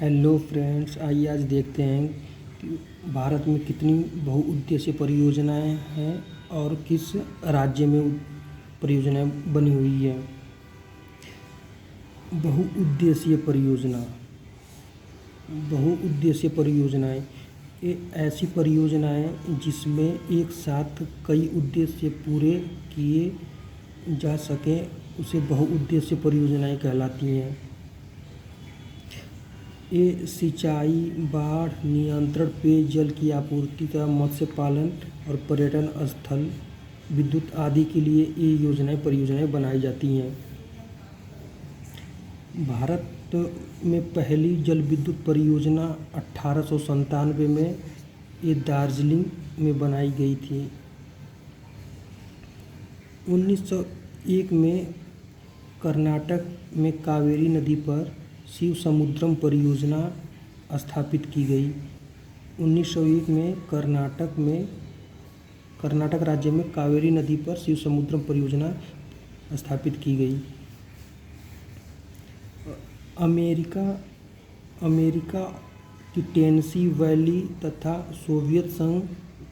Hello friends, आइए आज देखते हैं कि भारत में कितनी बहुउद्देशीय परियोजनाएं हैं और किस राज्य में परियोजनाएं बनी हुई है। बहुउद्देशीय परियोजना बहुउद्देशीय परियोजनाएं ये ऐसी परियोजनाएं जिसमें एक साथ कई उद्देश्य पूरे किए जा सकें उसे बहुउद्देशीय परियोजनाएं कहलाती हैं। ये सिंचाई, बाढ़ नियंत्रण, पेयजल की आपूर्ति तथा मत्स्य पालन और पर्यटन स्थल, विद्युत आदि के लिए ये परियोजनाएं बनाई जाती हैं। भारत में पहली जल विद्युत परियोजना 1897 में ये दार्जिलिंग में बनाई गई थी। 1901 में कर्नाटक में कावेरी नदी पर शिव समुद्रम परियोजना स्थापित की गई। 1901 में कर्नाटक राज्य में कावेरी नदी पर शिव समुद्रम परियोजना स्थापित की गई। अमेरिका की टेनेसी वैली तथा सोवियत संघ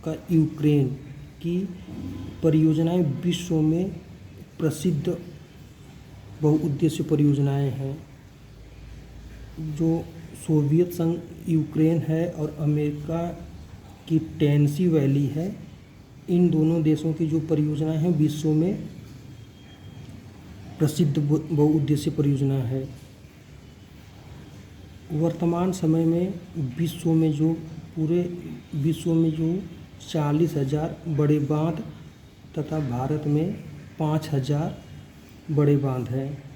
का यूक्रेन की परियोजनाएं विश्व में प्रसिद्ध बहुउद्देशीय परियोजनाएं हैं। जो सोवियत संघ यूक्रेन है और अमेरिका की टेनेसी वैली है, इन दोनों देशों की जो परियोजनाएं हैं विश्व में प्रसिद्ध बहुउद्देशीय परियोजना है। वर्तमान समय में विश्व में जो 40,000 बड़े बांध तथा भारत में 5,000 बड़े बांध हैं।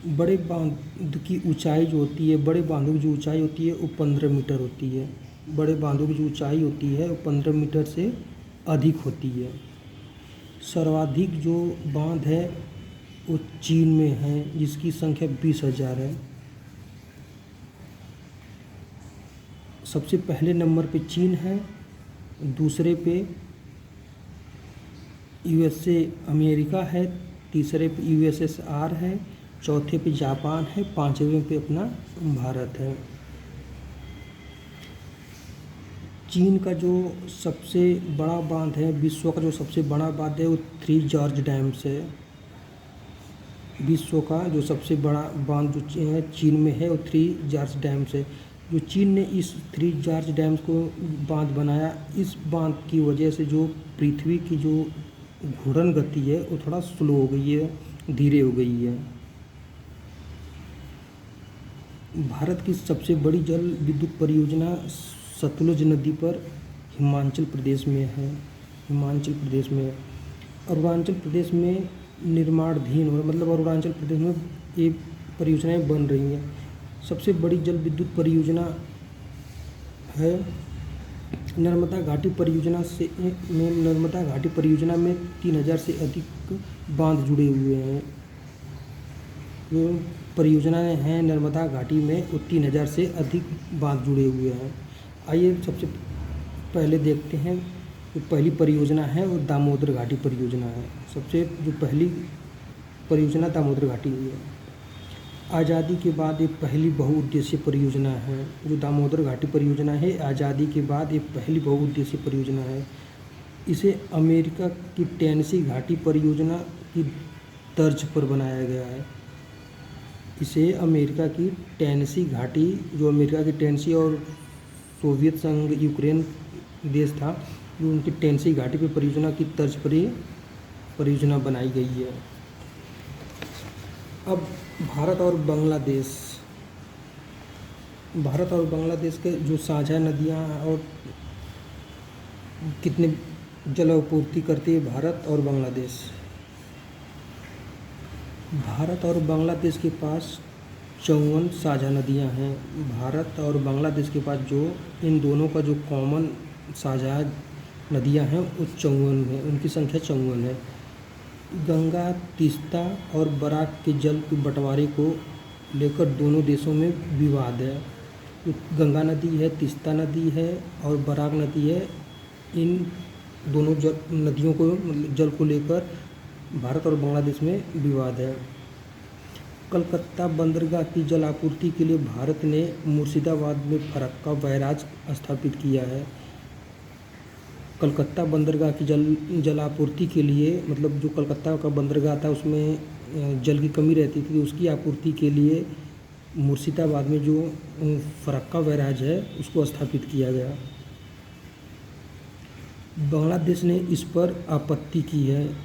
बड़े बांध की ऊंचाई जो होती है, बड़े बांधों की जो ऊंचाई होती है वो 15 मीटर होती है। बड़े बांधों की जो ऊंचाई होती है वो 15 मीटर से अधिक होती है। सर्वाधिक जो बांध है वो चीन में है, जिसकी संख्या 20,000 है। सबसे पहले नंबर पे चीन है, दूसरे पे यूएसए अमेरिका है, तीसरे पे यूएसएसआर है, चौथे पे जापान है, पांचवें पे अपना भारत है। चीन का जो सबसे बड़ा बांध है, विश्व का जो सबसे बड़ा बांध है वो 3 जॉर्ज डैम से। विश्व का जो सबसे बड़ा बांध जो है चीन में है वो 3 जॉर्ज डैम से। जो चीन ने इस 3 जॉर्ज डैम को बांध बनाया, इस बांध की वजह से जो पृथ्वी की जो घूर्णन गति है वो थोड़ा स्लो हो गई है, धीरे हो गई है। भारत की सबसे बड़ी जल विद्युत परियोजना सतलुज नदी पर हिमाचल प्रदेश में है। अरुणाचल प्रदेश में निर्माणाधीन हो, मतलब अरुणाचल प्रदेश में ये परियोजनाएं बन रही हैं। सबसे बड़ी जल विद्युत परियोजना है नर्मदा घाटी परियोजना में 3,000 से अधिक बांध जुड़े हुए हैं। जो परियोजनाएं हैं नर्मदा घाटी में वो 3,000 से अधिक बांध जुड़े हुए हैं। आइए सबसे पहले देखते हैं, जो पहली परियोजना है वो दामोदर घाटी परियोजना है। सबसे जो पहली परियोजना दामोदर घाटी की है। आज़ादी के बाद ये पहली बहुउद्देशीय परियोजना है। जो दामोदर घाटी परियोजना है, आज़ादी के बाद ये पहली बहुउद्देशीय परियोजना है। इसे अमेरिका की टेनेसी घाटी परियोजना की तर्ज पर बनाया गया है। इसे अमेरिका की टेनेसी घाटी, जो अमेरिका की टेनेसी और सोवियत संघ यूक्रेन देश था, जो उनकी टेनेसी घाटी पे परियोजना की तर्ज पर ही परियोजना बनाई गई है। अब भारत और बांग्लादेश के जो साझा नदियाँ और कितने जल आपूर्ति करती है भारत और बांग्लादेश के पास 54 साझा नदियाँ हैं। भारत और बांग्लादेश के पास जो इन दोनों का जो कॉमन साझा नदियाँ हैं वो 54 हैं, उनकी संख्या 54 है। गंगा, तीस्ता और बराक के जल के बंटवारे को लेकर दोनों देशों में विवाद है। गंगा नदी है, तीस्ता नदी है और बराक नदी है, इन दोनों नदियों को जल को लेकर भारत और बांग्लादेश में विवाद है। कलकत्ता बंदरगाह की जल आपूर्ति के लिए भारत ने मुर्शिदाबाद में फरक्का बैराज स्थापित किया है। कलकत्ता बंदरगाह की जल आपूर्ति के लिए, मतलब जो कलकत्ता का बंदरगाह था उसमें जल की कमी रहती थी, उसकी आपूर्ति के लिए मुर्शिदाबाद में जो फरक्का बैराज है उसको स्थापित किया गया। बांग्लादेश ने इस पर आपत्ति की है।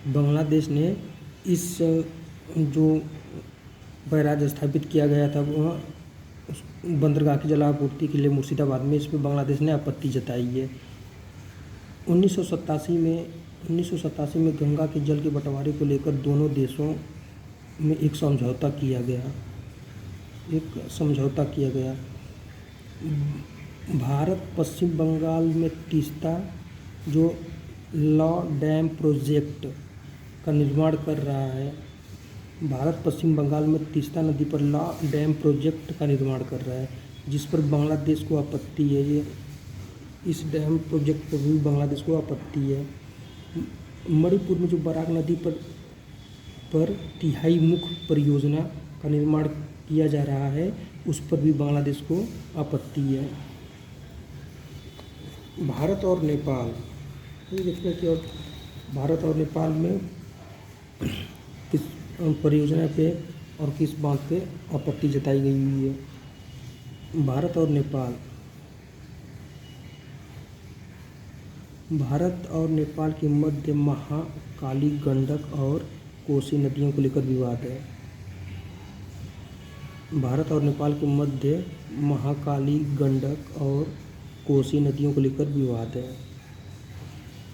बांग्लादेश ने इस जो बैराज स्थापित किया गया था वह उस बंदरगाह की जलापूर्ति के लिए मुर्शिदाबाद में, इस पर बांग्लादेश ने आपत्ति जताई है। 1987 में गंगा के जल के बंटवारे को लेकर दोनों देशों में एक समझौता किया गया। भारत पश्चिम बंगाल में तीस्ता जो लॉ डैम प्रोजेक्ट का निर्माण कर रहा है। भारत पश्चिम बंगाल में तीस्ता नदी पर लॉ डैम प्रोजेक्ट का निर्माण कर रहा है, जिस पर बांग्लादेश को आपत्ति है। ये इस डैम प्रोजेक्ट पर भी बांग्लादेश को आपत्ति है। मणिपुर में जो बराक नदी पर तिहाई मुख परियोजना का निर्माण किया जा रहा है, उस पर भी बांग्लादेश को आपत्ति है। भारत और नेपाल, ये देखते हैं कि और भारत और नेपाल में किस परियोजना पे और किस बात पे आपत्ति जताई गई हुई है। भारत और नेपाल के मध्य महाकाली, गंडक और कोसी नदियों को लेकर विवाद है। भारत और नेपाल के मध्य महाकाली, गंडक और कोसी नदियों को लेकर विवाद है।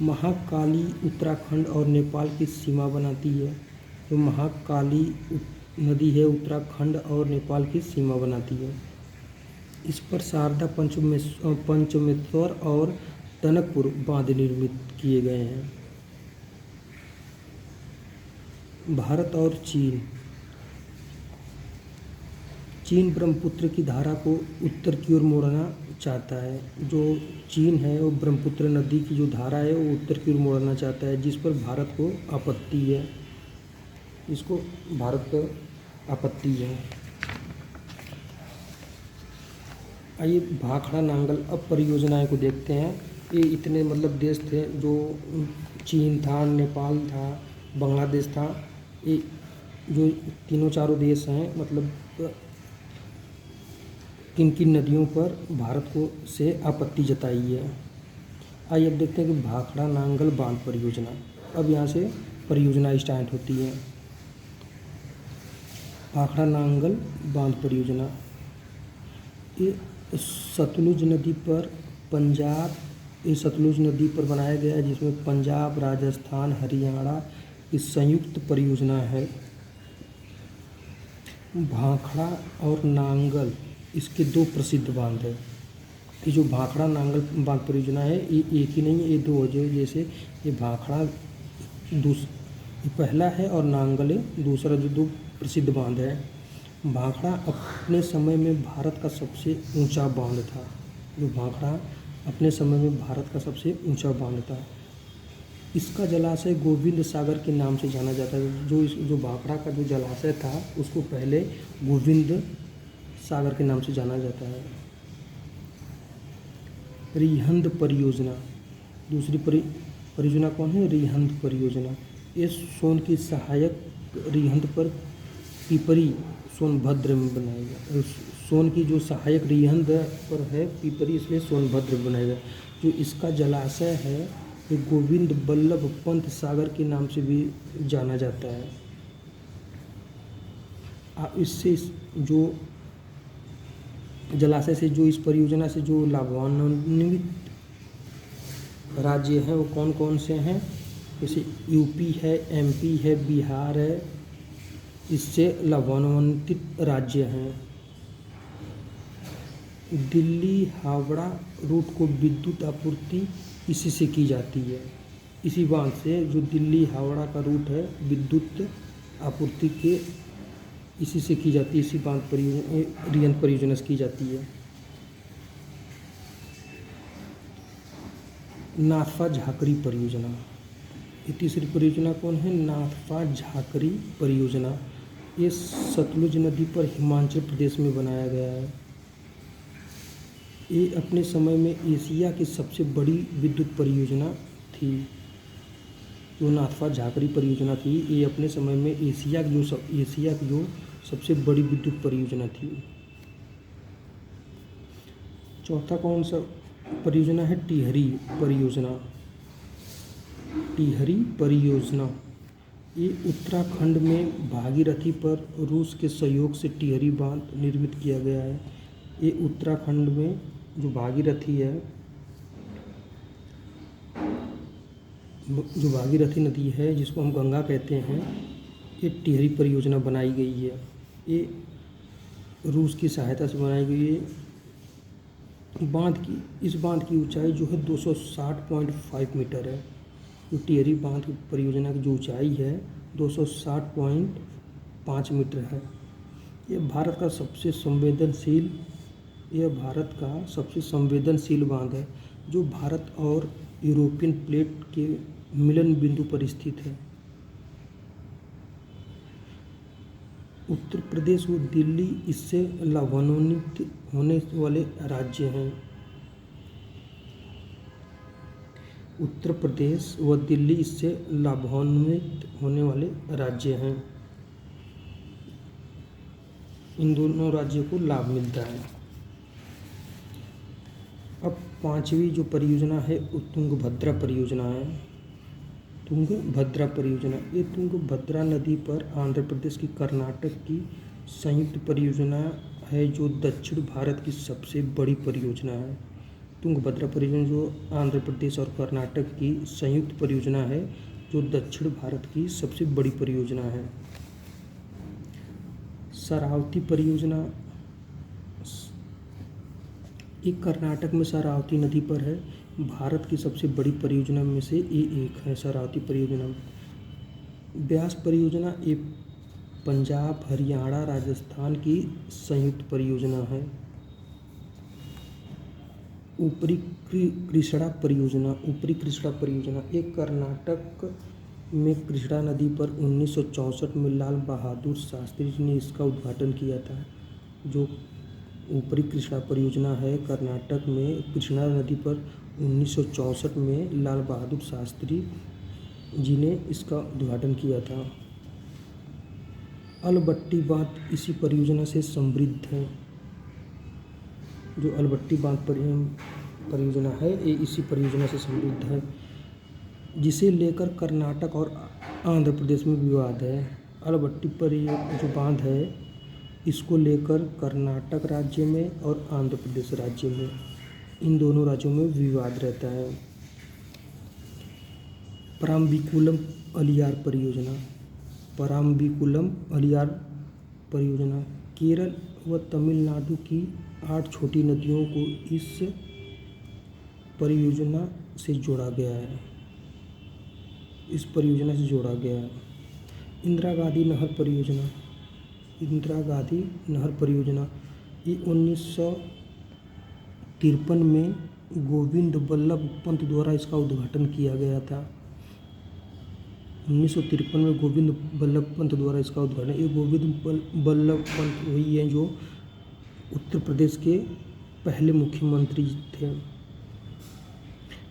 महाकाली उत्तराखंड और नेपाल की सीमा बनाती है। जो महाकाली नदी है उत्तराखंड और नेपाल की सीमा बनाती है। इस पर शारदा, पंचमेश्वर और टनकपुर बांध निर्मित किए गए हैं। भारत और चीन ब्रह्मपुत्र की धारा को उत्तर की ओर मोड़ना चाहता है। जो चीन है वो ब्रह्मपुत्र नदी की जो धारा है वो उत्तर की ओर मोड़ना चाहता है, जिस पर भारत को आपत्ति है। इसको भारत पर आपत्ति है। आइए भाखड़ा नांगल अब परियोजनाएं को देखते हैं। ये इतने मतलब देश थे, जो चीन था, नेपाल था, बांग्लादेश था। ये जो तीनों चारों देश हैं, मतलब किन किन नदियों पर भारत को से आपत्ति जताई है। आइए अब देखते हैं कि भाखड़ा नांगल बांध परियोजना। अब यहाँ से परियोजना स्टार्ट होती है। भाखड़ा नांगल बांध परियोजना ये सतलुज नदी पर बनाया गया है, जिसमें पंजाब, राजस्थान, हरियाणा की संयुक्त परियोजना है। भाखड़ा और नांगल इसके दो प्रसिद्ध बांध है। ये जो भाखड़ा नांगल बांध परियोजना है ये एक ही नहीं, ये दो है। जैसे ये भाखड़ा पहला है और नांगल दूसरा, जो दो प्रसिद्ध बांध है। भाखड़ा अपने समय में भारत का सबसे ऊंचा बांध था। जो भाखड़ा अपने समय में भारत का सबसे ऊंचा बांध था। इसका जलाशय गोविंद सागर के नाम से जाना जाता है। जो भाखड़ा का जो जलाशय था उसको पहले गोविंद सागर के नाम से जाना जाता है। रिहंद परियोजना, दूसरी परियोजना कौन है? रिहंद परियोजना। ये सोन की सहायक रिहंद पर पिपरी सोनभद्र में बनाएगा। सोन की जो सहायक रिहंद पर है पिपरी, इसलिए सोनभद्र बनाएगा। जो इसका जलाशय है ये गोविंद बल्लभ पंत सागर के नाम से भी जाना जाता है। इससे जो जलाशय से, जो इस परियोजना से जो लाभान्वित राज्य हैं वो कौन कौन से हैं? जैसे यूपी है, एमपी है, बिहार है, इससे लाभान्वित राज्य हैं। दिल्ली हावड़ा रूट को विद्युत आपूर्ति इसी से की जाती है। इसी बांध से जो दिल्ली हावड़ा का रूट है विद्युत आपूर्ति के इसी से की जाती है। इसी बांध रिहंद परियोजना से की जाती है। नाथपा झाकरी परियोजना, ये तीसरी परियोजना कौन है? नाथपा झाकरी परियोजना। ये सतलुज नदी पर हिमाचल प्रदेश में बनाया गया है। ये अपने समय में एशिया की सबसे बड़ी विद्युत परियोजना थी। जो नाथपा झाकरी परियोजना थी, ये अपने समय में एशिया की जो सबसे बड़ी विद्युत परियोजना थी। चौथा कौन सा परियोजना है? टिहरी परियोजना। टिहरी परियोजना ये उत्तराखंड में भागीरथी पर रूस के सहयोग से टिहरी बांध निर्मित किया गया है। ये उत्तराखंड में जो भागीरथी है, जो भागीरथी नदी है जिसको हम गंगा कहते हैं, ये टिहरी परियोजना बनाई गई है। ये रूस की सहायता से बनाई गई है। इस बांध की ऊंचाई जो है 260.5 मीटर है। जो टिहरी बांध परियोजना की जो ऊंचाई है 260.5 मीटर है। यह भारत का सबसे संवेदनशील बांध है, जो भारत और यूरोपियन प्लेट के मिलन बिंदु पर स्थित है। उत्तर प्रदेश व दिल्ली इससे लाभान्वित होने वाले राज्य हैं। उत्तर प्रदेश व दिल्ली इससे लाभान्वित होने वाले राज्य हैं। इन दोनों राज्यों को लाभ मिलता है। अब पांचवी जो परियोजना है वो तुंगभद्रा परियोजना है। तुंगभद्रा परियोजना, ये तुंगभद्रा नदी पर आंध्र प्रदेश की कर्नाटक की संयुक्त परियोजना है, जो दक्षिण भारत की सबसे बड़ी परियोजना है। तुंगभद्रा परियोजना जो आंध्र प्रदेश और कर्नाटक की संयुक्त परियोजना है, जो दक्षिण भारत की सबसे बड़ी परियोजना है। शरावती परियोजना, ये कर्नाटक में शरावती नदी पर है। भारत की सबसे बड़ी परियोजना में से ये एक है शरावती परियोजना। ब्यास परियोजना ये पंजाब, हरियाणा, राजस्थान की संयुक्त परियोजना है। ऊपरी कृष्णा परियोजना ये कर्नाटक में कृष्णा नदी पर 1964 में लाल बहादुर शास्त्री जी ने इसका उद्घाटन किया था। जो ऊपरी कृष्णा परियोजना है कर्नाटक में कृष्णा नदी पर 1964 में लाल बहादुर शास्त्री जी ने इसका उद्घाटन किया था। अलबट्टी बांध इसी परियोजना से समृद्ध है। जो अलबट्टी बांध परियोजना है ये इसी परियोजना से समृद्ध है, जिसे लेकर कर्नाटक और आंध्र प्रदेश में विवाद है। अलबट्टी जो बांध है इसको लेकर कर्नाटक राज्य में और आंध्र प्रदेश राज्य में, इन दोनों राज्यों में विवाद रहता है। पराम्बिकुलम अलियार परियोजना केरल व तमिलनाडु की 8 छोटी नदियों को इस परियोजना से जोड़ा गया है। इंदिरा गांधी नहर परियोजना ये 1953 में गोविंद बल्लभ पंत द्वारा इसका उद्घाटन किया गया था। 1953 में गोविंद बल्लभ पंत द्वारा इसका उद्घाटन। ये गोविंद बल्लभ पंत वही हैं जो उत्तर प्रदेश के पहले मुख्यमंत्री थे।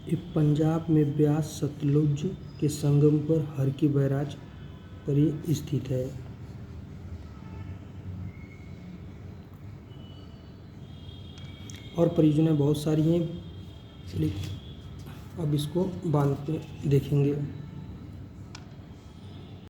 ये पंजाब में ब्यास सतलुज के संगम पर हर की बैराज पर ये स्थित है। और परियोजनाएं बहुत सारी हैं, लेकिन अब इसको बांध पे देखेंगे।